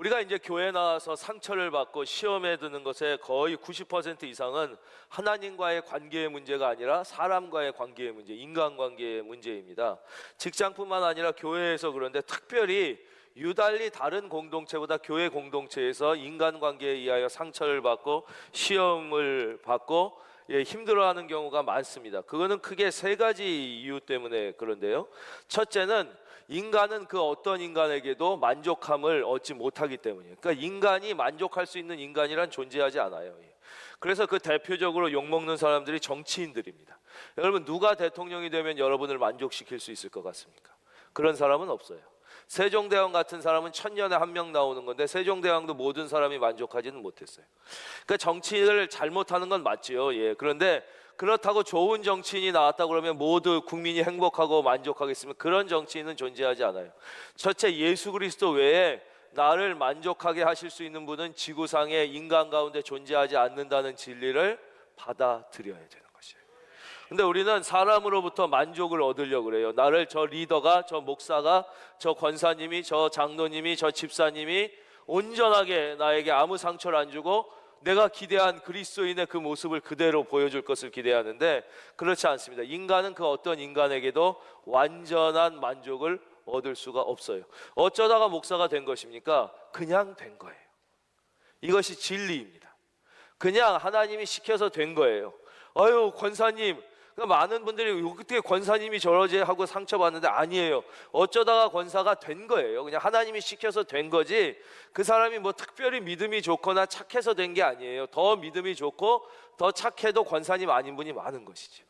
우리가 이제 교회 나와서 상처를 받고 시험에 드는 것의 거의 90% 이상은 하나님과의 관계의 문제가 아니라 사람과의 관계의 문제, 인간관계의 문제입니다. 직장뿐만 아니라 교회에서 그런데 특별히 유달리 다른 공동체보다 교회 공동체에서 인간관계에 의하여 상처를 받고 시험을 받고 힘들어하는 경우가 많습니다. 그거는 크게 세 가지 이유 때문에 그런데요. 첫째는 인간은 그 어떤 인간에게도 만족함을 얻지 못하기 때문이에요. 그러니까 인간이 만족할 수 있는 인간이란 존재하지 않아요. 그래서 그 대표적으로 욕먹는 사람들이 정치인들입니다. 여러분, 누가 대통령이 되면 여러분을 만족시킬 수 있을 것 같습니까? 그런 사람은 없어요. 세종대왕 같은 사람은 1000년에 한 명 나오는 건데 세종대왕도 모든 사람이 만족하지는 못했어요. 그러니까 정치를 잘못하는 건 맞지요. 그런데 그렇다고 좋은 정치인이 나왔다 그러면 모두 국민이 행복하고 만족하겠으면 그런 정치인은 존재하지 않아요. 첫째, 예수 그리스도 외에 나를 만족하게 하실 수 있는 분은 지구상의 인간 가운데 존재하지 않는다는 진리를 받아들여야 돼요. 근데 우리는 사람으로부터 만족을 얻으려고 그래요. 나를 저 리더가, 저 목사가, 저 권사님이, 저 장로님이, 저 집사님이 온전하게 나에게 아무 상처를 안 주고 내가 기대한 그리스도인의 그 모습을 그대로 보여줄 것을 기대하는데 그렇지 않습니다. 인간은 그 어떤 인간에게도 완전한 만족을 얻을 수가 없어요. 어쩌다가 목사가 된 것입니까? 그냥 된 거예요. 이것이 진리입니다. 그냥 하나님이 시켜서 된 거예요. 아유, 권사님, 그러니까 많은 분들이 어떻게 권사님이 저러지 하고 상처받는데 아니에요. 어쩌다가 권사가 된 거예요. 그냥 하나님이 시켜서 된 거지 그 사람이 뭐 특별히 믿음이 좋거나 착해서 된 게 아니에요. 더 믿음이 좋고 더 착해도 권사님 아닌 분이 많은 것이죠.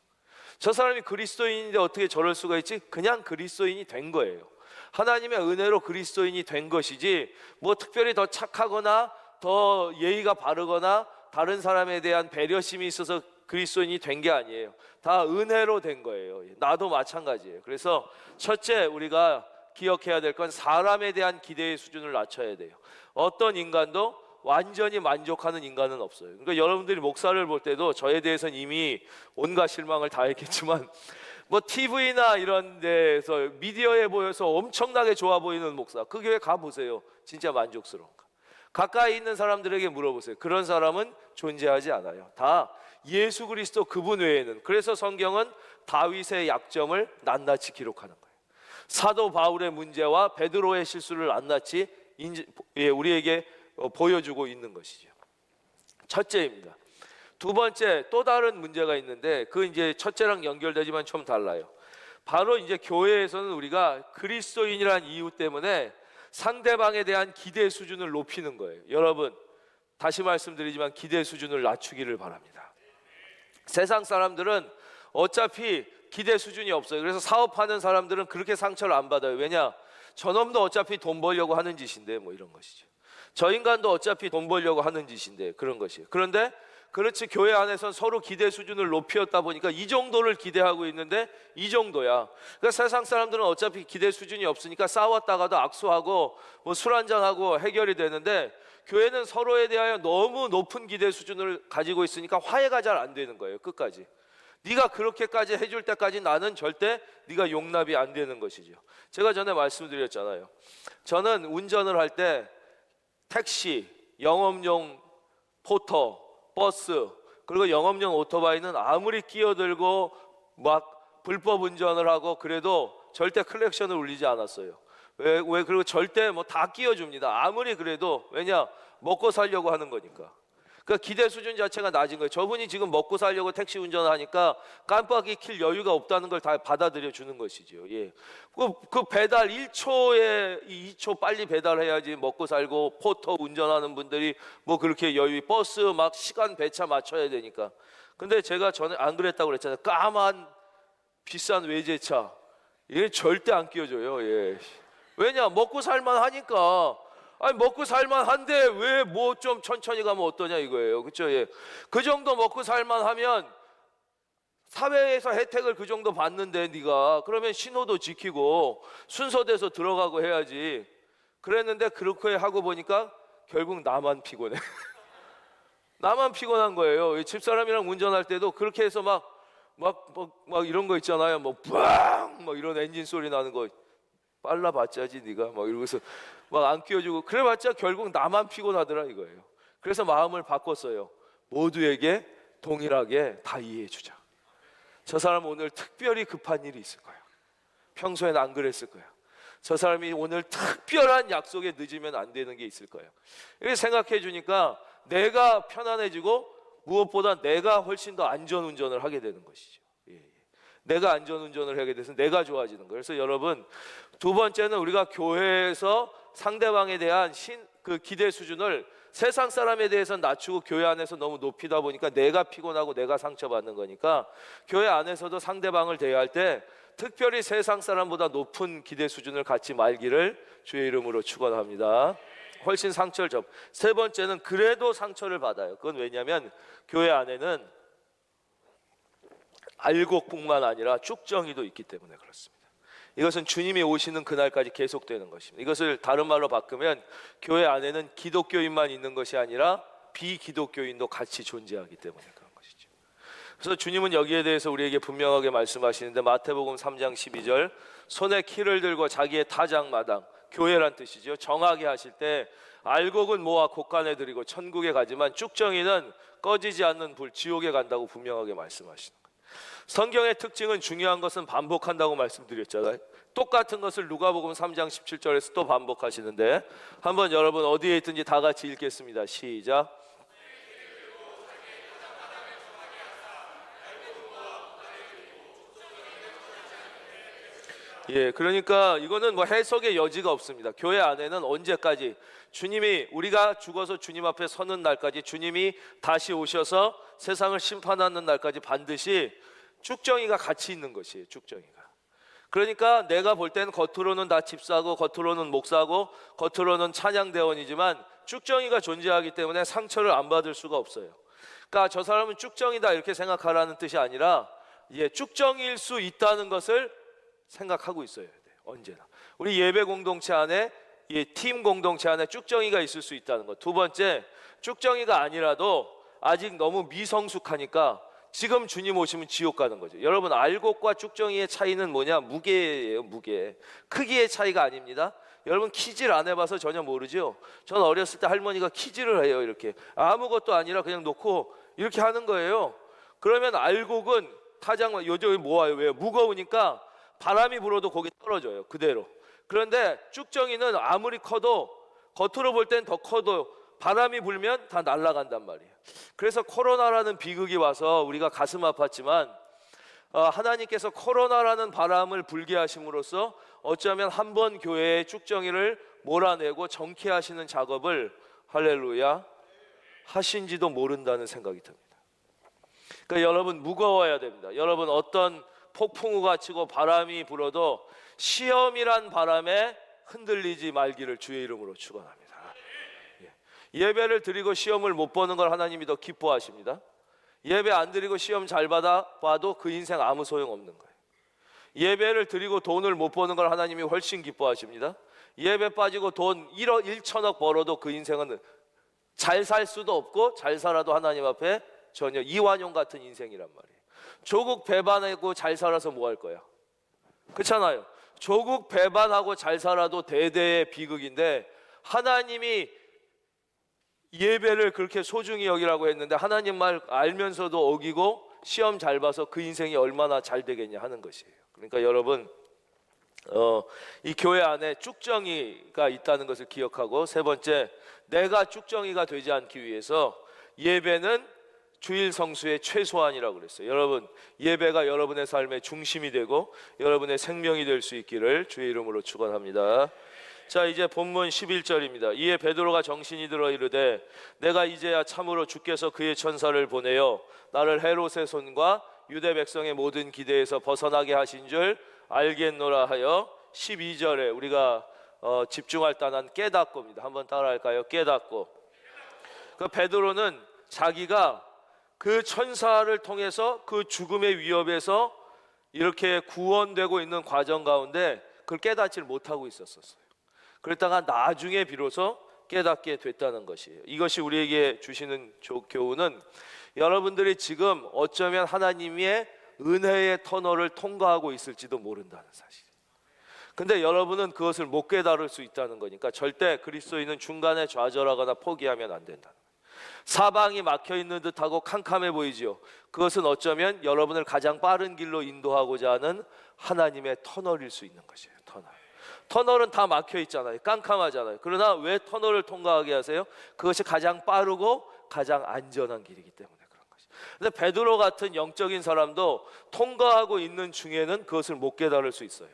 저 사람이 그리스도인인데 어떻게 저럴 수가 있지? 그냥 그리스도인이 된 거예요. 하나님의 은혜로 그리스도인이 된 것이지 뭐 특별히 더 착하거나 더 예의가 바르거나 다른 사람에 대한 배려심이 있어서 그리스도인이 된 게 아니에요. 다 은혜로 된 거예요. 나도 마찬가지예요. 그래서 첫째 우리가 기억해야 될 건 사람에 대한 기대의 수준을 낮춰야 돼요. 어떤 인간도 완전히 만족하는 인간은 없어요. 그러니까 여러분들이 목사를 볼 때도 저에 대해서는 이미 온갖 실망을 다 했겠지만 뭐 TV나 이런 데서 미디어에 보여서 엄청나게 좋아 보이는 목사, 그 교회 가보세요. 진짜 만족스러운가? 가까이 있는 사람들에게 물어보세요. 그런 사람은 존재하지 않아요. 다 예수 그리스도 그분 외에는. 그래서 성경은 다윗의 약점을 낱낱이 기록하는 거예요. 사도 바울의 문제와 베드로의 실수를 낱낱이 우리에게 보여주고 있는 것이죠. 첫째입니다. 두 번째, 또 다른 문제가 있는데 그 이제 첫째랑 연결되지만 좀 달라요. 바로 이제 교회에서는 우리가 그리스도인이라는 이유 때문에 상대방에 대한 기대 수준을 높이는 거예요. 여러분, 다시 말씀드리지만 기대 수준을 낮추기를 바랍니다. 세상 사람들은 어차피 기대 수준이 없어요. 그래서 사업하는 사람들은 그렇게 상처를 안 받아요. 왜냐? 저놈도 어차피 돈 벌려고 하는 짓인데 뭐 이런 것이죠. 저 인간도 어차피 돈 벌려고 하는 짓인데 그런 것이에요. 그런데 그렇지, 교회 안에서 서로 기대 수준을 높였다 보니까 이 정도를 기대하고 있는데 이 정도야. 그러니까 세상 사람들은 어차피 기대 수준이 없으니까 싸웠다가도 악수하고 뭐 술 한잔하고 해결이 되는데 교회는 서로에 대하여 너무 높은 기대 수준을 가지고 있으니까 화해가 잘 안 되는 거예요. 끝까지. 네가 그렇게까지 해줄 때까지 나는 절대 네가 용납이 안 되는 것이죠. 제가 전에 말씀드렸잖아요. 저는 운전을 할 때 택시, 영업용 포터, 버스, 그리고 영업용 오토바이는 아무리 끼어들고 막 불법 운전을 하고 그래도 절대 클렉션을 울리지 않았어요. 왜? 그리고 절대 뭐 다 끼워줍니다. 아무리 그래도. 왜냐? 먹고 살려고 하는 거니까. 그러니까 기대 수준 자체가 낮은 거예요. 저분이 지금 먹고 살려고 택시 운전을 하니까 깜빡이 킬 여유가 없다는 걸 다 받아들여 주는 것이죠. 그 배달 1초에 2초 빨리 배달해야지 먹고 살고, 포터 운전하는 분들이 뭐 그렇게 여유, 버스 막 시간 배차 맞춰야 되니까. 근데 제가 전에 안 그랬다고 그랬잖아요. 까만 비싼 외제차, 얘 절대 안 끼워줘요. 왜냐? 먹고 살만 하니까. 아니, 먹고 살만 한데 왜 뭐 좀 천천히 가면 어떠냐 이거예요. 그렇죠? 그 정도 먹고 살만 하면 사회에서 혜택을 그 정도 받는데 네가 그러면 신호도 지키고 순서돼서 들어가고 해야지. 그랬는데 그렇게 하고 보니까 결국 나만 피곤해. 나만 피곤한 거예요. 집사람이랑 운전할 때도 그렇게 해서 막 이런 거 있잖아요. 뭐 빵! 막 이런 엔진 소리 나는 거. 빨라봤자지 네가 막 이러고서 막 안 끼워주고 그래봤자 결국 나만 피곤하더라 이거예요. 그래서 마음을 바꿨어요. 모두에게 동일하게 다 이해해주자. 저 사람 오늘 특별히 급한 일이 있을 거야. 평소엔 안 그랬을 거야. 저 사람이 오늘 특별한 약속에 늦으면 안 되는 게 있을 거예요. 이렇게 생각해 주니까 내가 편안해지고 무엇보다 내가 훨씬 더 안전운전을 하게 되는 것이죠. 예, 예. 내가 안전운전을 하게 돼서 내가 좋아지는 거예요. 그래서 여러분, 두 번째는 우리가 교회에서 상대방에 대한 그 기대 수준을 세상 사람에 대해서 낮추고 교회 안에서 너무 높이다 보니까 내가 피곤하고 내가 상처받는 거니까 교회 안에서도 상대방을 대할 때 특별히 세상 사람보다 높은 기대 수준을 갖지 말기를 주의 이름으로 축원합니다. 훨씬 상처를 접. 세 번째는 그래도 상처를 받아요. 그건 왜냐하면 교회 안에는 알곡뿐만 아니라 쭉정이도 있기 때문에 그렇습니다. 이것은 주님이 오시는 그날까지 계속되는 것입니다. 이것을 다른 말로 바꾸면 교회 안에는 기독교인만 있는 것이 아니라 비기독교인도 같이 존재하기 때문에 그런 것이죠. 그래서 주님은 여기에 대해서 우리에게 분명하게 말씀하시는데 마태복음 3장 12절 손에 키를 들고 자기의 타작마당, 교회란 뜻이죠. 정하게 하실 때 알곡은 모아 곳간에 들이고 천국에 가지만 쭉정이는 꺼지지 않는 불 지옥에 간다고 분명하게 말씀하시는 거예요. 성경의 특징은 중요한 것은 반복한다고 말씀드렸잖아요. 똑같은 것을 누가복음 3장 17절에서 또 반복하시는데 한번 여러분 어디에 있든지 다 같이 읽겠습니다. 시작. 예, 그러니까 이거는 뭐 해석의 여지가 없습니다. 교회 안에는 언제까지 주님이 우리가 죽어서 주님 앞에 서는 날까지 주님이 다시 오셔서 세상을 심판하는 날까지 반드시 쭉정이가 같이 있는 것이에요. 쭉정이가. 그러니까 내가 볼 때는 겉으로는 다 집사고 겉으로는 목사고 겉으로는 찬양대원이지만 쭉정이가 존재하기 때문에 상처를 안 받을 수가 없어요. 그러니까 저 사람은 쭉정이다 이렇게 생각하라는 뜻이 아니라 쭉정일 수 있다는 것을 생각하고 있어야 돼요. 언제나 우리 예배 공동체 안에 팀 공동체 안에 쭉정이가 있을 수 있다는 것. 두 번째, 쭉정이가 아니라도 아직 너무 미성숙하니까 지금 주님 오시면 지옥 가는 거죠. 여러분 알곡과 쭉정이의 차이는 뭐냐? 무게예요. 무게. 크기의 차이가 아닙니다. 여러분 키질 안 해봐서 전혀 모르죠. 전 어렸을 때 할머니가 키질을 해요. 이렇게 아무것도 아니라 그냥 놓고 이렇게 하는 거예요. 그러면 알곡은 타작만 요즘 모아요. 왜요? 무거우니까 바람이 불어도 거기 떨어져요. 그대로. 그런데 쭉정이는 아무리 커도 겉으로 볼 땐 더 커도 바람이 불면 다 날아간단 말이에요. 그래서 코로나라는 비극이 와서 우리가 가슴 아팠지만 하나님께서 코로나라는 바람을 불게 하심으로써 어쩌면 한 번 교회의 쭉정이를 몰아내고 정케하시는 작업을 할렐루야 하신지도 모른다는 생각이 듭니다. 그러니까 여러분 무거워야 됩니다. 여러분 어떤 폭풍우가 치고 바람이 불어도 시험이란 바람에 흔들리지 말기를 주의 이름으로 축원합니다. 예배를 드리고 시험을 못 보는 걸 하나님이 더 기뻐하십니다. 예배 안 드리고 시험 잘 받아봐도 그 인생 아무 소용 없는 거예요. 예배를 드리고 돈을 못 버는 걸 하나님이 훨씬 기뻐하십니다. 예배 빠지고 돈 1억 1천억 벌어도 그 인생은 잘 살 수도 없고 잘 살아도 하나님 앞에 전혀 이완용 같은 인생이란 말이에요. 조국 배반하고 잘 살아서 뭐 할 거야? 그렇잖아요. 조국 배반하고 잘 살아도 대대의 비극인데 하나님이 예배를 그렇게 소중히 여기라고 했는데 하나님 말 알면서도 어기고 시험 잘 봐서 그 인생이 얼마나 잘 되겠냐 하는 것이에요. 그러니까 여러분 이 교회 안에 쭉정이가 있다는 것을 기억하고 세 번째, 내가 쭉정이가 되지 않기 위해서 예배는 주일 성수의 최소한이라고 그랬어요. 여러분 예배가 여러분의 삶의 중심이 되고 여러분의 생명이 될 수 있기를 주의 이름으로 축원합니다. 자, 이제 본문 11절입니다. 이에 베드로가 정신이 들어 이르되 내가 이제야 참으로 주께서 그의 천사를 보내어 나를 헤롯의 손과 유대 백성의 모든 기대에서 벗어나게 하신 줄 알겠노라 하여 12절에 우리가 집중할 단어는 깨닫고입니다. 한번 따라할까요? 깨닫고. 그 베드로는 자기가 그 천사를 통해서 그 죽음의 위협에서 이렇게 구원되고 있는 과정 가운데 그걸 깨닫지를 못하고 있었어요. 그랬다가 나중에 비로소 깨닫게 됐다는 것이에요. 이것이 우리에게 주시는 교훈은 여러분들이 지금 어쩌면 하나님의 은혜의 터널을 통과하고 있을지도 모른다는 사실이에요. 근데 여러분은 그것을 못 깨달을 수 있다는 거니까 절대 그리스도인은 중간에 좌절하거나 포기하면 안 된다. 사방이 막혀 있는 듯하고 캄캄해 보이지요. 그것은 어쩌면 여러분을 가장 빠른 길로 인도하고자 하는 하나님의 터널일 수 있는 것이에요. 터널은 다 막혀 있잖아요. 깜깜하잖아요. 그러나 왜 터널을 통과하게 하세요? 그것이 가장 빠르고 가장 안전한 길이기 때문에 그런 것이죠. 근데 베드로 같은 영적인 사람도 통과하고 있는 중에는 그것을 못 깨달을 수 있어요.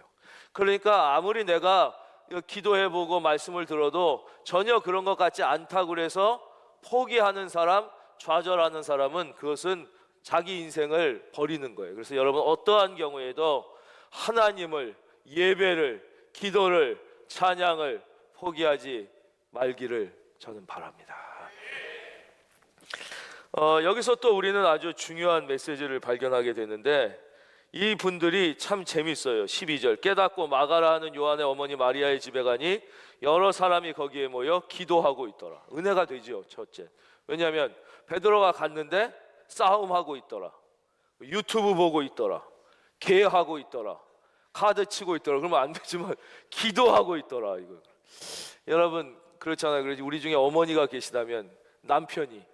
그러니까 아무리 내가 기도해보고 말씀을 들어도 전혀 그런 것 같지 않다고 그래서 포기하는 사람, 좌절하는 사람은 그것은 자기 인생을 버리는 거예요. 그래서 여러분 어떠한 경우에도 하나님을, 예배를, 기도를, 찬양을 포기하지 말기를 저는 바랍니다. 여기서 또 우리는 아주 중요한 메시지를 발견하게 되는데 이 분들이 참 재밌어요. 12절 깨닫고 마가라 하는 요한의 어머니 마리아의 집에 가니 여러 사람이 거기에 모여 기도하고 있더라. 은혜가 되죠. 첫째, 왜냐하면 베드로가 갔는데 싸움하고 있더라, 유튜브 보고 있더라, 게하고 있더라, 카드 치고 있더라. 그러면 안 되지만 기도하고 있더라. 이거 여러분 그렇잖아요. 그래서 우리 중에 어머니가 계시다면 남편이,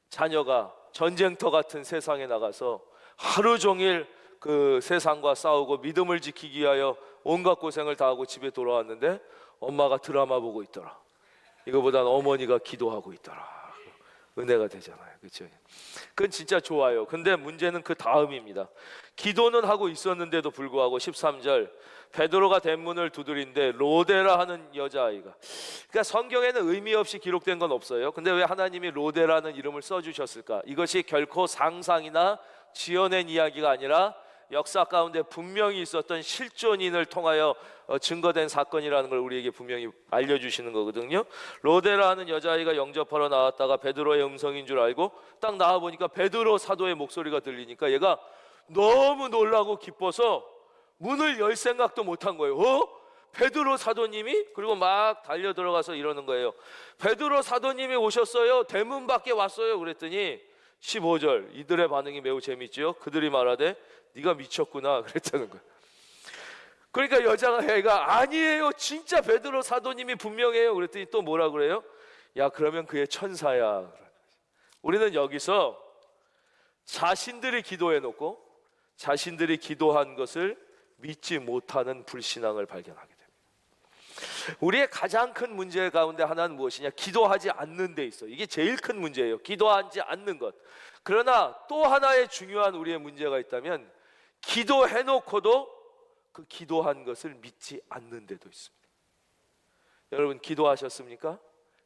자녀가 전쟁터 같은 세상에 나가서 하루 종일 그 세상과 싸우고 믿음을 지키기 위하여 온갖 고생을 다하고 집에 돌아왔는데 엄마가 드라마 보고 있더라. 이거보다는 어머니가 기도하고 있더라. 은혜가 되잖아요. 그렇죠? 그건 진짜 좋아요. 근데 문제는 그 다음입니다. 기도는 하고 있었는데도 불구하고 13절 베드로가 대문을 두드린데 로데라 하는 여자아이가, 그러니까 성경에는 의미 없이 기록된 건 없어요. 근데 왜 하나님이 로데라는 이름을 써주셨을까? 이것이 결코 상상이나 지어낸 이야기가 아니라 역사 가운데 분명히 있었던 실존인을 통하여 증거된 사건이라는 걸 우리에게 분명히 알려주시는 거거든요. 로데라는 여자아이가 영접하러 나왔다가 베드로의 음성인 줄 알고 딱 나와보니까 베드로 사도의 목소리가 들리니까 얘가 너무 놀라고 기뻐서 문을 열 생각도 못한 거예요. 베드로 사도님이? 그리고 막 달려 들어가서 이러는 거예요. 베드로 사도님이 오셨어요. 대문 밖에 왔어요. 그랬더니 15절 이들의 반응이 매우 재밌지요. 그들이 말하되 네가 미쳤구나 그랬다는 거예요. 그러니까 애가 아니에요, 진짜 베드로 사도님이 분명해요. 그랬더니 또 뭐라 그래요? 야, 그러면 그의 천사야. 우리는 여기서 자신들이 기도해놓고 자신들이 기도한 것을 믿지 못하는 불신앙을 발견하게 됩니다. 우리의 가장 큰 문제 가운데 하나는 무엇이냐? 기도하지 않는 데 있어. 이게 제일 큰 문제예요. 기도하지 않는 것. 그러나 또 하나의 중요한 우리의 문제가 있다면 기도해놓고도 그 기도한 것을 믿지 않는 데도 있습니다. 여러분 기도하셨습니까?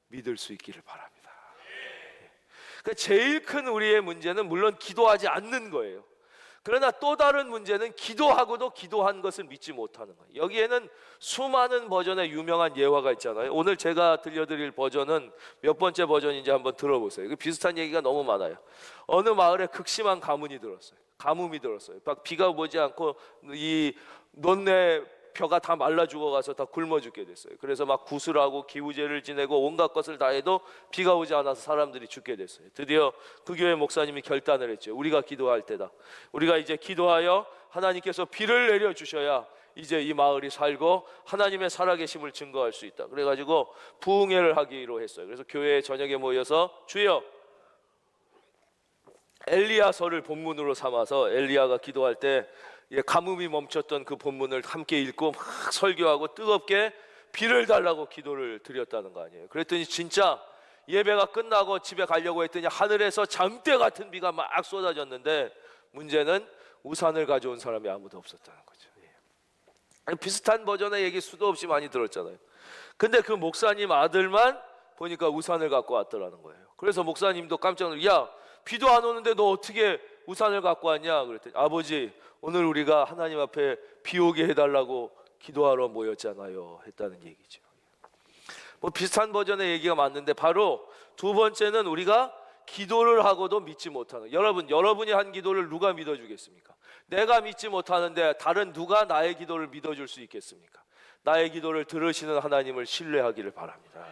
믿을 수 있기를 바랍니다. 그러니까 제일 큰 우리의 문제는 물론 기도하지 않는 거예요. 그러나 또 다른 문제는 기도하고도 기도한 것을 믿지 못하는 거예요. 여기에는 수많은 버전의 유명한 예화가 있잖아요. 오늘 제가 들려드릴 버전은 몇 번째 버전인지 한번 들어보세요. 비슷한 얘기가 너무 많아요. 어느 마을에 극심한 가뭄이 들었어요. 막 비가 오지 않고 이 논내 벼가 다 말라 죽어가서 다 굶어 죽게 됐어요. 그래서 막 구슬하고 기우제를 지내고 온갖 것을 다 해도 비가 오지 않아서 사람들이 죽게 됐어요. 드디어 그 교회 목사님이 결단을 했죠. 우리가 기도할 때다. 우리가 이제 기도하여 하나님께서 비를 내려주셔야 이제 이 마을이 살고 하나님의 살아계심을 증거할 수 있다. 그래가지고 부흥회를 하기로 했어요. 그래서 교회에 저녁에 모여서 주여, 엘리야서를 본문으로 삼아서 엘리야가 기도할 때 가뭄이 멈췄던 그 본문을 함께 읽고 막 설교하고 뜨겁게 비를 달라고 기도를 드렸다는 거 아니에요. 그랬더니 진짜 예배가 끝나고 집에 가려고 했더니 하늘에서 잠대 같은 비가 막 쏟아졌는데 문제는 우산을 가져온 사람이 아무도 없었다는 거죠. 비슷한 버전의 얘기 수도 없이 많이 들었잖아요. 근데 그 목사님 아들만 보니까 우산을 갖고 왔더라는 거예요. 그래서 목사님도 깜짝 놀라서 야, 비도 안 오는데 너 어떻게 우산을 갖고 왔냐? 그랬더니 아버지, 오늘 우리가 하나님 앞에 비 오게 해달라고 기도하러 모였잖아요 했다는 얘기죠. 뭐 비슷한 버전의 얘기가 맞는데 바로 두 번째는 우리가 기도를 하고도 믿지 못하는, 여러분이 한 기도를 누가 믿어주겠습니까? 내가 믿지 못하는데 다른 누가 나의 기도를 믿어줄 수 있겠습니까? 나의 기도를 들으시는 하나님을 신뢰하기를 바랍니다.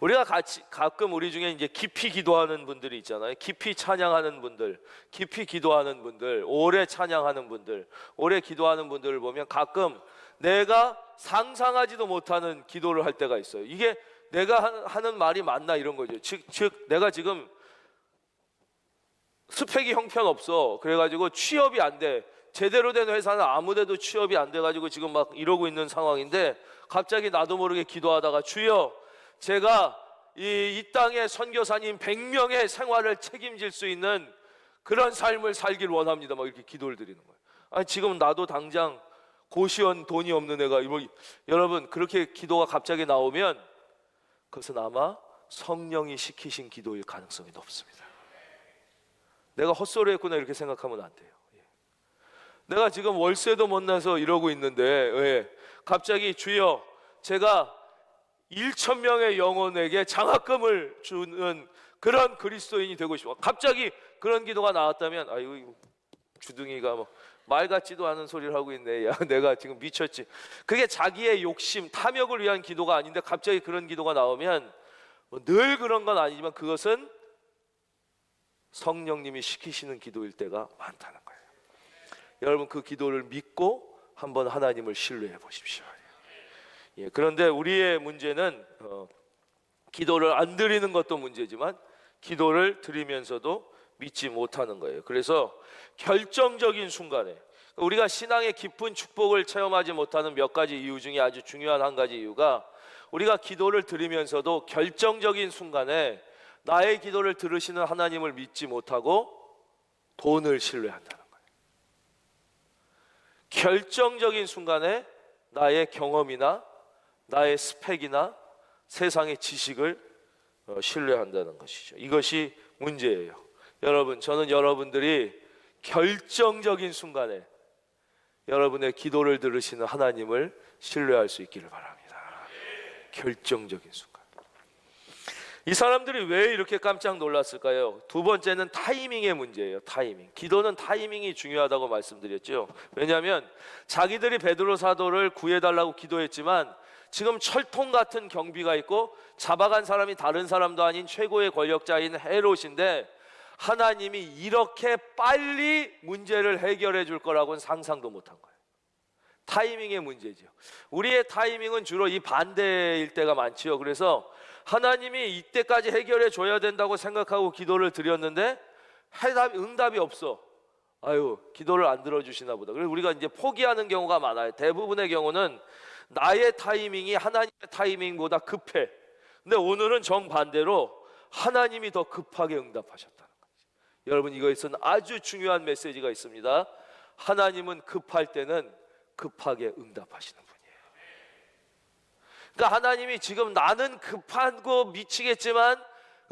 우리가 가끔 우리 중에 이제 깊이 기도하는 분들이 있잖아요. 깊이 찬양하는 분들, 깊이 기도하는 분들, 오래 찬양하는 분들, 오래 기도하는 분들을 보면 가끔 내가 상상하지도 못하는 기도를 할 때가 있어요. 이게 내가 하는 말이 맞나 이런 거죠. 즉 내가 지금 스펙이 형편없어. 그래가지고 취업이 안 돼. 제대로 된 회사는 아무데도 취업이 안 돼가지고 지금 막 이러고 있는 상황인데 갑자기 나도 모르게 기도하다가 주여, 제가 이 땅의 선교사님 100명의 생활을 책임질 수 있는 그런 삶을 살길 원합니다. 막 이렇게 기도를 드리는 거예요. 아니 지금 나도 당장 고시원 돈이 없는 애가 여러분 그렇게 기도가 갑자기 나오면 그것은 아마 성령이 시키신 기도일 가능성이 높습니다. 내가 헛소리 했구나 이렇게 생각하면 안 돼요. 내가 지금 월세도 못 내서 이러고 있는데 왜 갑자기 주여, 제가 1,000명의 영혼에게 장학금을 주는 그런 그리스도인이 되고 싶어. 갑자기 그런 기도가 나왔다면 아이고 주둥이가 뭐 말 같지도 않은 소리를 하고 있네. 야 내가 지금 미쳤지. 그게 자기의 욕심, 탐욕을 위한 기도가 아닌데 갑자기 그런 기도가 나오면 늘 그런 건 아니지만 그것은 성령님이 시키시는 기도일 때가 많다는 거예요. 여러분 그 기도를 믿고 한번 하나님을 신뢰해 보십시오. 그런데 우리의 문제는 기도를 안 드리는 것도 문제지만 기도를 드리면서도 믿지 못하는 거예요. 그래서 결정적인 순간에 우리가 신앙의 깊은 축복을 체험하지 못하는 몇 가지 이유 중에 아주 중요한 한 가지 이유가 우리가 기도를 드리면서도 결정적인 순간에 나의 기도를 들으시는 하나님을 믿지 못하고 돈을 신뢰한다는 거예요. 결정적인 순간에 나의 경험이나 나의 스펙이나 세상의 지식을 신뢰한다는 것이죠. 이것이 문제예요. 여러분, 저는 여러분들이 결정적인 순간에 여러분의 기도를 들으시는 하나님을 신뢰할 수 있기를 바랍니다. 결정적인 순간. 이 사람들이 왜 이렇게 깜짝 놀랐을까요? 두 번째는 타이밍의 문제예요. 타이밍. 기도는 타이밍이 중요하다고 말씀드렸죠. 왜냐하면 자기들이 베드로 사도를 구해달라고 기도했지만 지금 철통 같은 경비가 있고 잡아간 사람이 다른 사람도 아닌 최고의 권력자인 헤롯인데 하나님이 이렇게 빨리 문제를 해결해 줄 거라고는 상상도 못한 거예요. 타이밍의 문제죠. 우리의 타이밍은 주로 이 반대일 때가 많지요. 그래서 하나님이 이때까지 해결해 줘야 된다고 생각하고 기도를 드렸는데 응답이 없어. 아유, 기도를 안 들어주시나 보다. 그래서 우리가 이제 포기하는 경우가 많아요. 대부분의 경우는 나의 타이밍이 하나님의 타이밍보다 급해. 근데 오늘은 정반대로 하나님이 더 급하게 응답하셨다는 거죠. 여러분, 이거에서는 아주 중요한 메시지가 있습니다. 하나님은 급할 때는 급하게 응답하시는 분이에요. 그러니까 하나님이 지금 나는 급하고 미치겠지만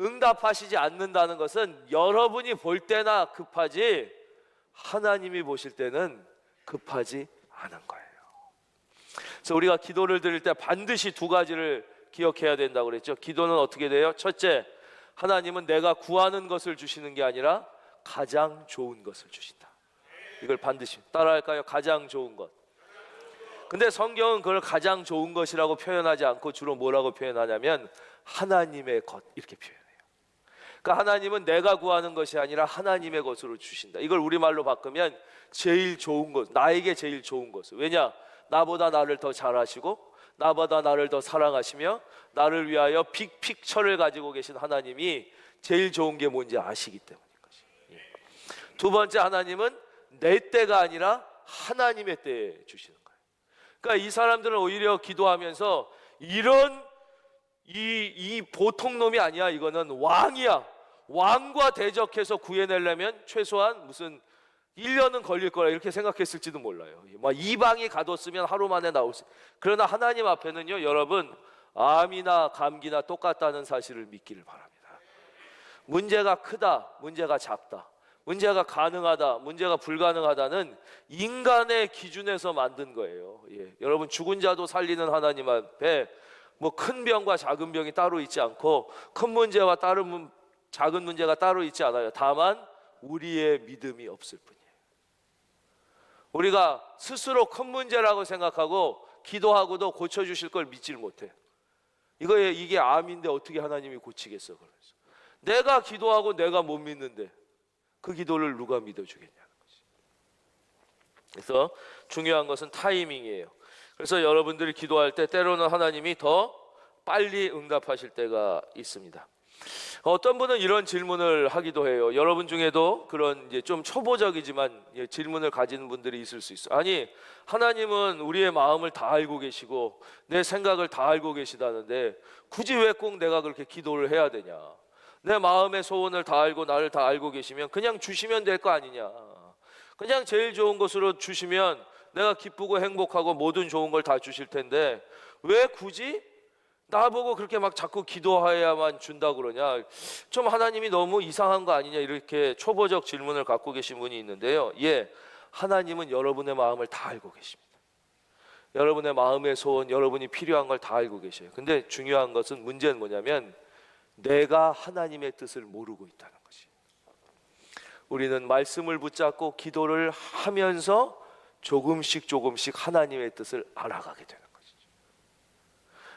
응답하시지 않는다는 것은 여러분이 볼 때나 급하지 하나님이 보실 때는 급하지 않은 거예요. 그래서 우리가 기도를 드릴 때 반드시 두 가지를 기억해야 된다고 그랬죠. 기도는 어떻게 돼요? 첫째, 하나님은 내가 구하는 것을 주시는 게 아니라 가장 좋은 것을 주신다. 이걸 반드시 따라할까요? 가장 좋은 것. 근데 성경은 그걸 가장 좋은 것이라고 표현하지 않고 주로 뭐라고 표현하냐면 하나님의 것 이렇게 표현해요. 그러니까 하나님은 내가 구하는 것이 아니라 하나님의 것으로 주신다. 이걸 우리말로 바꾸면 제일 좋은 것, 나에게 제일 좋은 것. 왜냐? 나보다 나를 더 잘하시고 나보다 나를 더 사랑하시며 나를 위하여 빅픽처를 가지고 계신 하나님이 제일 좋은 게 뭔지 아시기 때문인 것이. 두 번째, 하나님은 내 때가 아니라 하나님의 때에 주시는 거예요. 그러니까 이 사람들은 오히려 기도하면서 이런 이 보통 놈이 아니야. 이거는 왕이야. 왕과 대적해서 구해내려면 최소한 무슨 1년은 걸릴 거라 이렇게 생각했을지도 몰라요. 막 이방이 가뒀으면 하루 만에 나올 수. 그러나 하나님 앞에는요, 여러분, 암이나 감기나 똑같다는 사실을 믿기를 바랍니다. 문제가 크다, 문제가 작다, 문제가 가능하다, 문제가 불가능하다는 인간의 기준에서 만든 거예요. 여러분, 죽은 자도 살리는 하나님 앞에 뭐 큰 병과 작은 병이 따로 있지 않고 큰 문제와 작은 문제가 따로 있지 않아요. 다만 우리의 믿음이 없을 뿐이에요. 우리가 스스로 큰 문제라고 생각하고 기도하고도 고쳐주실 걸 믿지를 못해. 이게 암인데 어떻게 하나님이 고치겠어? 그러면서 내가 기도하고 내가 못 믿는데 그 기도를 누가 믿어주겠냐는 거지. 그래서 중요한 것은 타이밍이에요. 그래서 여러분들이 기도할 때 때로는 하나님이 더 빨리 응답하실 때가 있습니다. 어떤 분은 이런 질문을 하기도 해요. 여러분 중에도 그런 이제 좀 초보적이지만 질문을 가지는 분들이 있을 수 있어요. 아니, 하나님은 우리의 마음을 다 알고 계시고 내 생각을 다 알고 계시다는데 굳이 왜 꼭 내가 그렇게 기도를 해야 되냐? 내 마음의 소원을 다 알고 나를 다 알고 계시면 그냥 주시면 될 거 아니냐? 그냥 제일 좋은 것으로 주시면 내가 기쁘고 행복하고 모든 좋은 걸 다 주실 텐데 왜 굳이 나보고 그렇게 막 자꾸 기도해야만 준다 그러냐? 좀 하나님이 너무 이상한 거 아니냐? 이렇게 초보적 질문을 갖고 계신 분이 있는데요. 예, 하나님은 여러분의 마음을 다 알고 계십니다. 여러분의 마음의 소원, 여러분이 필요한 걸 다 알고 계셔요. 근데 중요한 것은, 문제는 뭐냐면 내가 하나님의 뜻을 모르고 있다는 것이. 우리는 말씀을 붙잡고 기도를 하면서 조금씩 하나님의 뜻을 알아가게 되는 것이죠.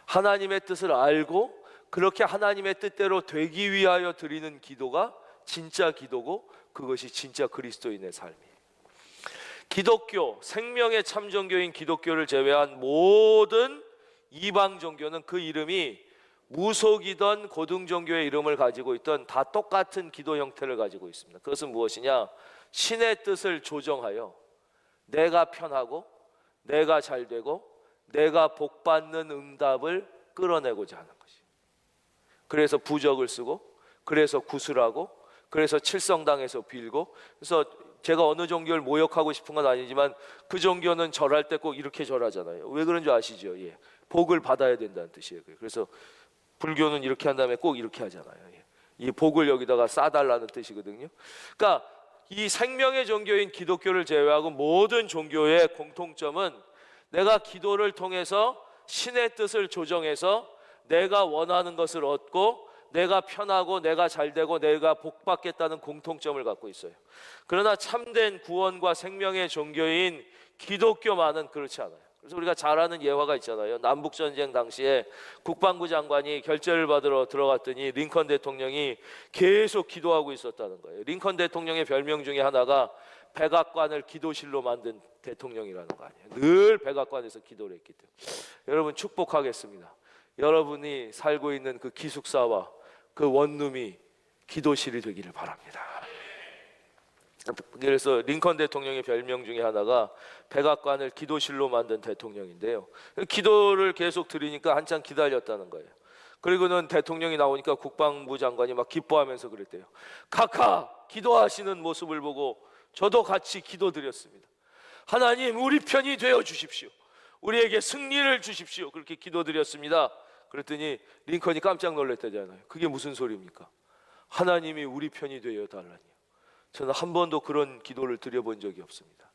하나님의 뜻을 알고 그렇게 하나님의 뜻대로 되기 위하여 드리는 기도가 진짜 기도고, 그것이 진짜 그리스도인의 삶이에요. 기독교, 생명의 참종교인 기독교를 제외한 모든 이방 종교는 그 이름이 무속이던 고등종교의 이름을 가지고 있던 다 똑같은 기도 형태를 가지고 있습니다. 그것은 무엇이냐? 신의 뜻을 조정하여 내가 편하고 내가 잘되고 내가 복받는 응답을 끌어내고자 하는 것이. 그래서 부적을 쓰고, 그래서 구슬하고, 그래서 칠성당에서 빌고. 그래서 제가 어느 종교를 모욕하고 싶은 건 아니지만 그 종교는 절할 때 꼭 이렇게 절하잖아요. 왜 그런 줄 아시죠? 예. 복을 받아야 된다는 뜻이에요. 그래서 불교는 이렇게 한 다음에 꼭 이렇게 하잖아요. 예. 이 복을 여기다가 쌓아달라는 뜻이거든요. 그러니까 이 생명의 종교인 기독교를 제외하고 모든 종교의 공통점은 내가 기도를 통해서 신의 뜻을 조정해서 내가 원하는 것을 얻고 내가 편하고 내가 잘되고 내가 복받겠다는 공통점을 갖고 있어요. 그러나 참된 구원과 생명의 종교인 기독교만은 그렇지 않아요. 그래서 우리가 잘 아는 예화가 있잖아요. 남북전쟁 당시에 국방부 장관이 결재를 받으러 들어갔더니 링컨 대통령이 계속 기도하고 있었다는 거예요. 링컨 대통령의 별명 중에 하나가 백악관을 기도실로 만든 대통령이라는 거 아니에요. 늘 백악관에서 기도를 했기 때문에. 여러분, 축복하겠습니다. 여러분이 살고 있는 그 기숙사와 그 원룸이 기도실이 되기를 바랍니다. 그래서 링컨 대통령의 별명 중에 하나가 백악관을 기도실로 만든 대통령인데요. 기도를 계속 드리니까 한참 기다렸다는 거예요. 그리고는 대통령이 나오니까 국방부 장관이 막 기뻐하면서 그랬대요. 각하 기도하시는 모습을 보고 저도 같이 기도드렸습니다. 하나님, 우리 편이 되어 주십시오. 우리에게 승리를 주십시오. 그렇게 기도드렸습니다. 그랬더니 링컨이 깜짝 놀랐다잖아요. 그게 무슨 소리입니까? 하나님이 우리 편이 되어 달라니요. 저는 한 번도 그런 기도를 드려본 적이 없습니다.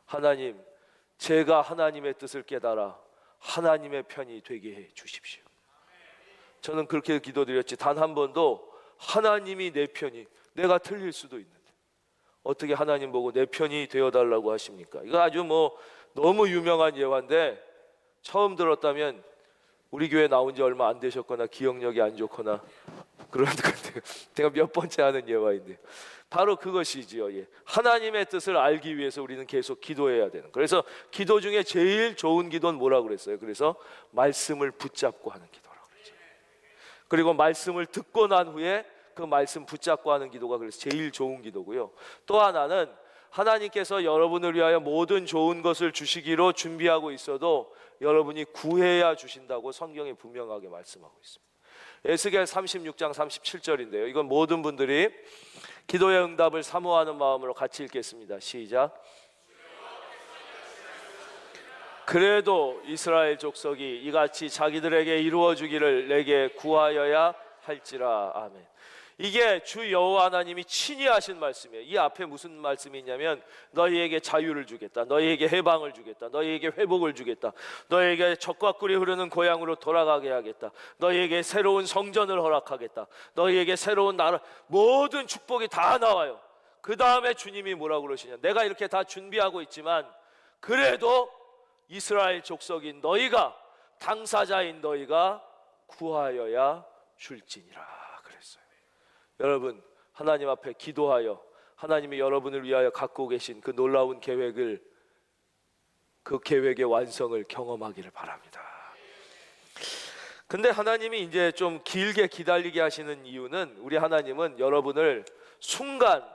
하나님, 제가 하나님의 뜻을 깨달아 하나님의 편이 되게 해 주십시오. 저는 그렇게 기도드렸지 단 한 번도 하나님이 내 편이, 내가 틀릴 수도 있는데 어떻게 하나님 보고 내 편이 되어달라고 하십니까? 이거 아주 너무 유명한 예화인데 처음 들었다면 우리 교회 나온 지 얼마 안 되셨거나 기억력이 안 좋거나 그런 것 같아요. 제가 몇 번째 하는 예화인데 바로 그것이지요. 예. 하나님의 뜻을 알기 위해서 우리는 계속 기도해야 되는. 그래서 기도 중에 제일 좋은 기도는 뭐라고 그랬어요? 그래서 말씀을 붙잡고 하는 기도라고 그랬죠. 그리고 말씀을 듣고 난 후에 그 말씀 붙잡고 하는 기도가 그래서 제일 좋은 기도고요. 또 하나는 하나님께서 여러분을 위하여 모든 좋은 것을 주시기로 준비하고 있어도 여러분이 구해야 주신다고 성경에 분명하게 말씀하고 있습니다. 에스겔 36장 37절인데요. 이건 모든 분들이 기도의 응답을 사모하는 마음으로 같이 읽겠습니다. 시작. 그래도 이스라엘 족속이 이같이 자기들에게 이루어 주기를 내게 구하여야 할지라. 아멘. 이게 주 여호와 하나님이 친히 하신 말씀이에요. 이 앞에 무슨 말씀이 있냐면 너희에게 자유를 주겠다, 너희에게 해방을 주겠다, 너희에게 회복을 주겠다, 너희에게 젖과 꿀이 흐르는 고향으로 돌아가게 하겠다, 너희에게 새로운 성전을 허락하겠다, 너희에게 새로운 나라, 모든 축복이 다 나와요. 그 다음에 주님이 뭐라고 그러시냐, 내가 이렇게 다 준비하고 있지만 그래도 이스라엘 족속인 너희가, 당사자인 너희가 구하여야 줄지니라. 여러분, 하나님 앞에 기도하여 하나님이 여러분을 위하여 갖고 계신 그 놀라운 계획을 그 계획의 완성을 경험하기를 바랍니다. 근데 하나님이 이제 좀 길게 기다리게 하시는 이유는, 우리 하나님은 여러분을 순간에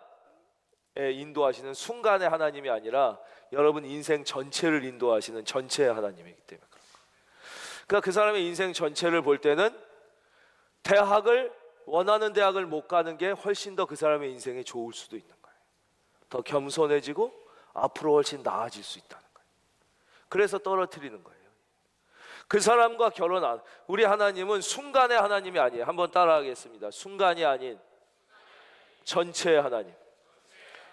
인도하시는 순간의 하나님이 아니라 여러분 인생 전체를 인도하시는 전체의 하나님이기 때문에 그런 거예요. 그러니까 그 사람의 인생 전체를 볼 때는 원하는 대학을 못 가는 게 훨씬 더 그 사람의 인생에 좋을 수도 있는 거예요. 더 겸손해지고 앞으로 훨씬 나아질 수 있다는 거예요. 그래서 떨어뜨리는 거예요. 그 사람과 우리 하나님은 순간의 하나님이 아니에요. 한번 따라하겠습니다. 순간이 아닌 전체의 하나님.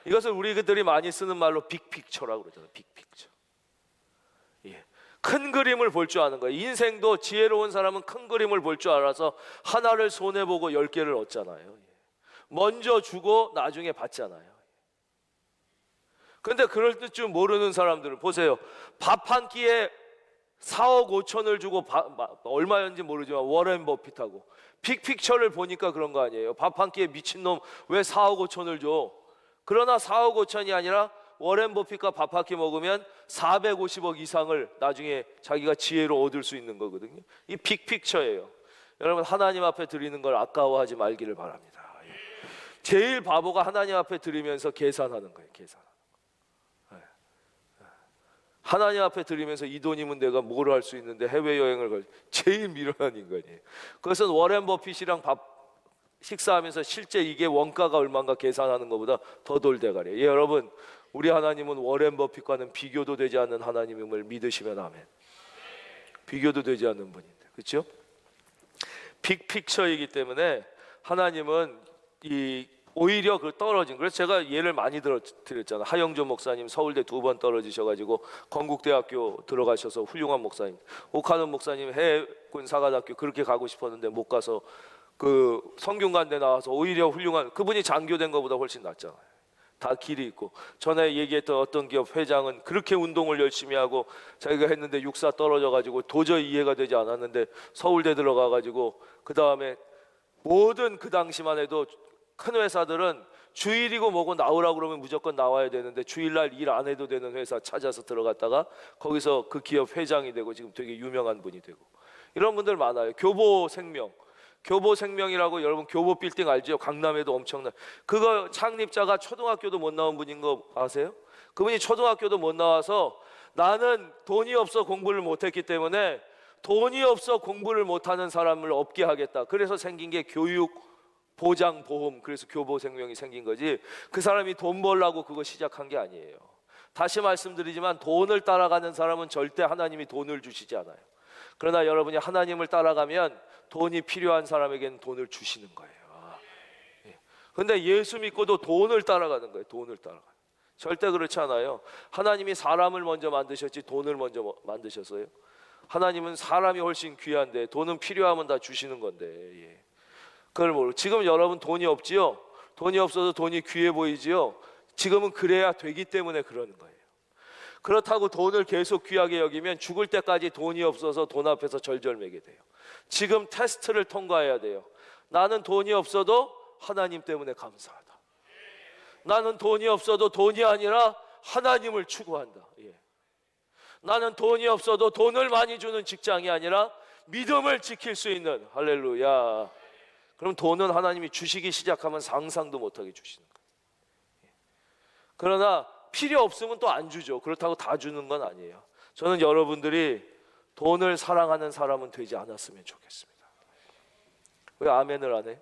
이것을 우리들이 많이 쓰는 말로 빅픽처라고 그러잖아요. 빅픽처. 예. 큰 그림을 볼 줄 아는 거예요. 인생도 지혜로운 사람은 큰 그림을 볼 줄 알아서 하나를 손해보고 10개를 얻잖아요. 먼저 주고 나중에 받잖아요. 그런데 그럴 줄 모르는 사람들은 보세요. 밥 한 끼에 4억 5천을 주고 얼마였는지 모르지만 워렌 버핏하고 빅픽처를 보니까 그런 거 아니에요. 밥 한 끼에 미친놈 왜 4억 5천을 줘? 그러나 4억 5천이 아니라 워렌 버핏과 밥 한 끼 먹으면 450억 이상을 나중에 자기가 지혜로 얻을 수 있는 거거든요. 이 빅픽처예요. 여러분, 하나님 앞에 드리는 걸 아까워하지 말기를 바랍니다. 제일 바보가 하나님 앞에 드리면서 계산하는 거예요. 하나님 앞에 드리면서 이 돈이면 내가 뭘 할 수 있는데 해외여행을 제일 미련한 인간이에요. 그것은 워렌 버핏이랑 식사하면서 실제 이게 원가가 얼마인가 계산하는 것보다 더 돌대가리예요. 여러분, 우리 하나님은 워렌 버핏과는 비교도 되지 않는 하나님임을 믿으시면 아멘. 비교도 되지 않는 분인데, 그렇죠? 빅픽처이기 때문에 하나님은 오히려 그 떨어진, 그래서 제가 예를 많이 드렸잖아요. 하영조 목사님 서울대 2번 떨어지셔가지고 건국대학교 들어가셔서 훌륭한 목사님, 오카는 목사님 해군 사관학교 그렇게 가고 싶었는데 못 가서 그 성균관대 나와서 오히려 훌륭한, 그분이 장교된 것보다 훨씬 낫잖아요. 다 길이 있고. 전에 얘기했던 어떤 기업 회장은 그렇게 운동을 열심히 하고 자기가 했는데 육사 떨어져가지고 도저히 이해가 되지 않았는데 서울대 들어가가지고 그 다음에 모든 그 당시만 해도 큰 회사들은 주일이고 뭐고 나오라고 그러면 무조건 나와야 되는데 주일날 일 안 해도 되는 회사 찾아서 들어갔다가 거기서 그 기업 회장이 되고 지금 되게 유명한 분이 되고, 이런 분들 많아요. 교보생명이라고, 여러분 교보 빌딩 알죠? 강남에도 엄청난, 그거 창립자가 초등학교도 못 나온 분인 거 아세요? 그분이 초등학교도 못 나와서 나는 돈이 없어 공부를 못했기 때문에 돈이 없어 공부를 못하는 사람을 없게 하겠다. 그래서 생긴 게 교육보장보험, 그래서 교보생명이 생긴 거지, 그 사람이 돈 벌라고 그거 시작한 게 아니에요. 다시 말씀드리지만 돈을 따라가는 사람은 절대 하나님이 돈을 주시지 않아요. 그러나 여러분이 하나님을 따라가면 돈이 필요한 사람에게는 돈을 주시는 거예요. 그런데 예수 믿고도 돈을 따라가는 거예요. 돈을 따라가는. 절대 그렇지 않아요. 하나님이 사람을 먼저 만드셨지 돈을 먼저 만드셨어요? 하나님은 사람이 훨씬 귀한데 돈은 필요하면 다 주시는 건데. 그걸 모르고 지금 여러분 돈이 없지요? 돈이 없어서 돈이 귀해 보이지요? 지금은 그래야 되기 때문에 그러는 거예요. 그렇다고 돈을 계속 귀하게 여기면 죽을 때까지 돈이 없어서 돈 앞에서 절절매게 돼요. 지금 테스트를 통과해야 돼요. 나는 돈이 없어도 하나님 때문에 감사하다. 나는 돈이 없어도 돈이 아니라 하나님을 추구한다. 나는 돈이 없어도 돈을 많이 주는 직장이 아니라 믿음을 지킬 수 있는, 할렐루야. 그럼 돈은 하나님이 주시기 시작하면 상상도 못하게 주시는 거예요. 그러나 필요 없으면 또 안 주죠. 그렇다고 다 주는 건 아니에요. 저는 여러분들이 돈을 사랑하는 사람은 되지 않았으면 좋겠습니다. 왜 아멘을 안 해?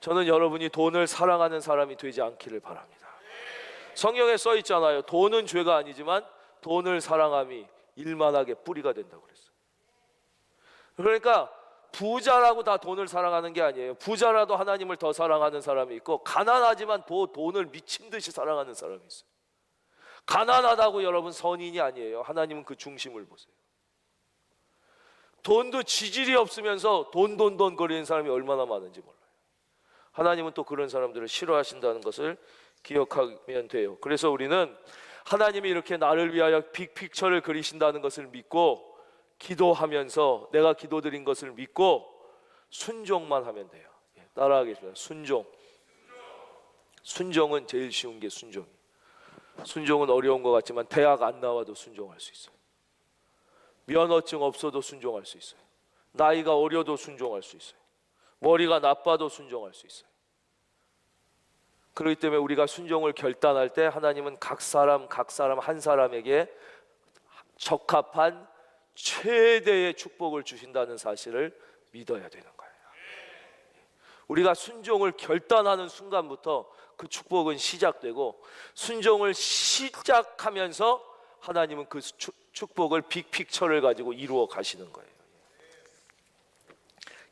저는 여러분이 돈을 사랑하는 사람이 되지 않기를 바랍니다. 성경에 써 있잖아요. 돈은 죄가 아니지만 돈을 사랑함이 일만하게 뿌리가 된다고 그랬어요. 그러니까 부자라고 다 돈을 사랑하는 게 아니에요. 부자라도 하나님을 더 사랑하는 사람이 있고, 가난하지만 돈을 미친 듯이 사랑하는 사람이 있어요. 가난하다고 여러분 선인이 아니에요. 하나님은 그 중심을 보세요. 돈도 지질이 없으면서 돈 거리는 사람이 얼마나 많은지 몰라요. 하나님은 또 그런 사람들을 싫어하신다는 것을 기억하면 돼요. 그래서 우리는 하나님이 이렇게 나를 위하여 빅픽처를 그리신다는 것을 믿고, 기도하면서 내가 기도드린 것을 믿고 순종만 하면 돼요. 따라하겠습니다. 순종은 제일 쉬운 게 순종이에요. 순종은 어려운 것 같지만 대학 안 나와도 순종할 수 있어요. 면허증 없어도 순종할 수 있어요. 나이가 어려도 순종할 수 있어요. 머리가 나빠도 순종할 수 있어요. 그렇기 때문에 우리가 순종을 결단할 때 하나님은 각 사람 한 사람에게 적합한 최대의 축복을 주신다는 사실을 믿어야 되는 거예요. 우리가 순종을 결단하는 순간부터 그 축복은 시작되고, 순종을 시작하면서 하나님은 그 축복을 빅픽처를 가지고 이루어 가시는 거예요.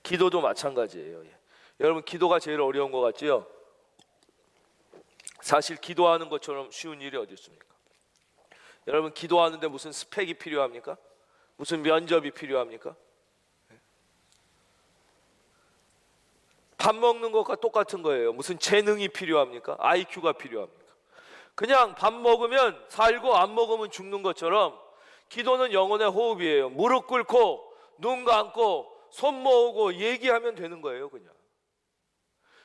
기도도 마찬가지예요. 여러분, 기도가 제일 어려운 것 같지요? 사실 기도하는 것처럼 쉬운 일이 어디 있습니까? 여러분, 기도하는데 무슨 스펙이 필요합니까? 무슨 면접이 필요합니까? 밥 먹는 것과 똑같은 거예요. 무슨 재능이 필요합니까? IQ가 필요합니까? 그냥 밥 먹으면 살고 안 먹으면 죽는 것처럼 기도는 영혼의 호흡이에요. 무릎 꿇고 눈 감고 손 모으고 얘기하면 되는 거예요. 그냥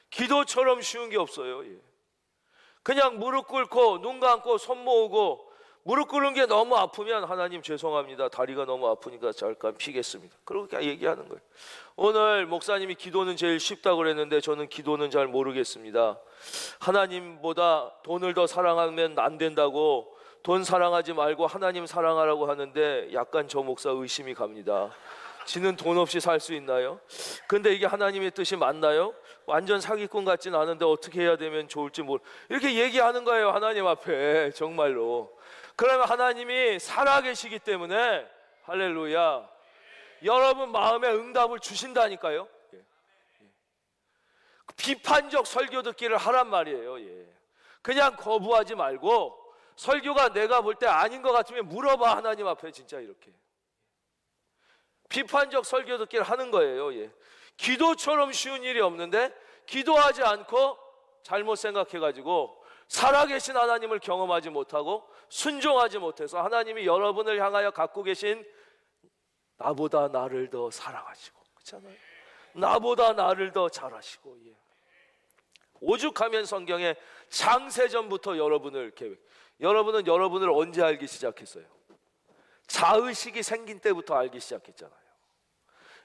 기도처럼 쉬운 게 없어요. 그냥 무릎 꿇고 눈 감고 손 모으고, 무릎 꿇는 게 너무 아프면 하나님 죄송합니다, 다리가 너무 아프니까 잠깐 피겠습니다, 그렇게 얘기하는 거예요. 오늘 목사님이 기도는 제일 쉽다고 그랬는데 저는 기도는 잘 모르겠습니다. 하나님보다 돈을 더 사랑하면 안 된다고, 돈 사랑하지 말고 하나님 사랑하라고 하는데 약간 저 목사 의심이 갑니다. 지는 돈 없이 살 수 있나요? 근데 이게 하나님의 뜻이 맞나요? 완전 사기꾼 같진 않은데 어떻게 해야 되면 좋을지 이렇게 얘기하는 거예요, 하나님 앞에. 정말로. 그러면 하나님이 살아계시기 때문에, 할렐루야, 여러분 마음에 응답을 주신다니까요. 비판적 설교 듣기를 하란 말이에요. 그냥 거부하지 말고, 설교가 내가 볼 때 아닌 것 같으면 물어봐, 하나님 앞에. 진짜 이렇게 비판적 설교 듣기를 하는 거예요. 기도처럼 쉬운 일이 없는데, 기도하지 않고 잘못 생각해가지고 살아계신 하나님을 경험하지 못하고 순종하지 못해서 하나님이 여러분을 향하여 갖고 계신 나보다 나를 더 사랑하시고, 그렇잖아요. 나보다 나를 더 잘하시고. 오죽하면 성경에 창세전부터 여러분을 계획. 여러분은 여러분을 언제 알기 시작했어요? 자의식이 생긴 때부터 알기 시작했잖아요.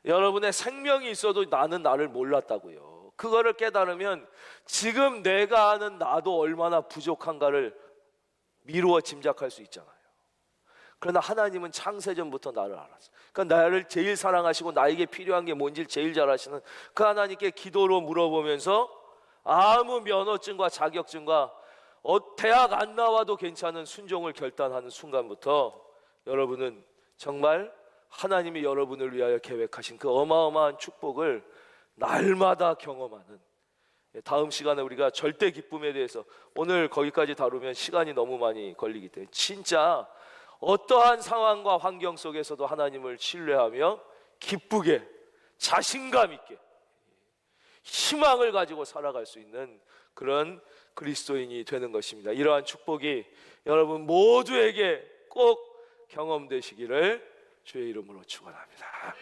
여러분의 생명이 있어도 나는 나를 몰랐다고요. 그거를 깨달으면 지금 내가 아는 나도 얼마나 부족한가를 미루어 짐작할 수 있잖아요. 그러나 하나님은 창세전부터 나를 알았어요. 그러니까 나를 제일 사랑하시고 나에게 필요한 게 뭔지 제일 잘 아시는 그 하나님께 기도로 물어보면서 아무 면허증과 자격증과 대학 안 나와도 괜찮은 순종을 결단하는 순간부터 여러분은 정말 하나님이 여러분을 위하여 계획하신 그 어마어마한 축복을 날마다 경험하는, 다음 시간에 우리가 절대 기쁨에 대해서, 오늘 거기까지 다루면 시간이 너무 많이 걸리기 때문에 진짜 어떠한 상황과 환경 속에서도 하나님을 신뢰하며 기쁘게 자신감 있게 희망을 가지고 살아갈 수 있는 그런 그리스도인이 되는 것입니다. 이러한 축복이 여러분 모두에게 꼭 경험되시기를 주의 이름으로 축원합니다.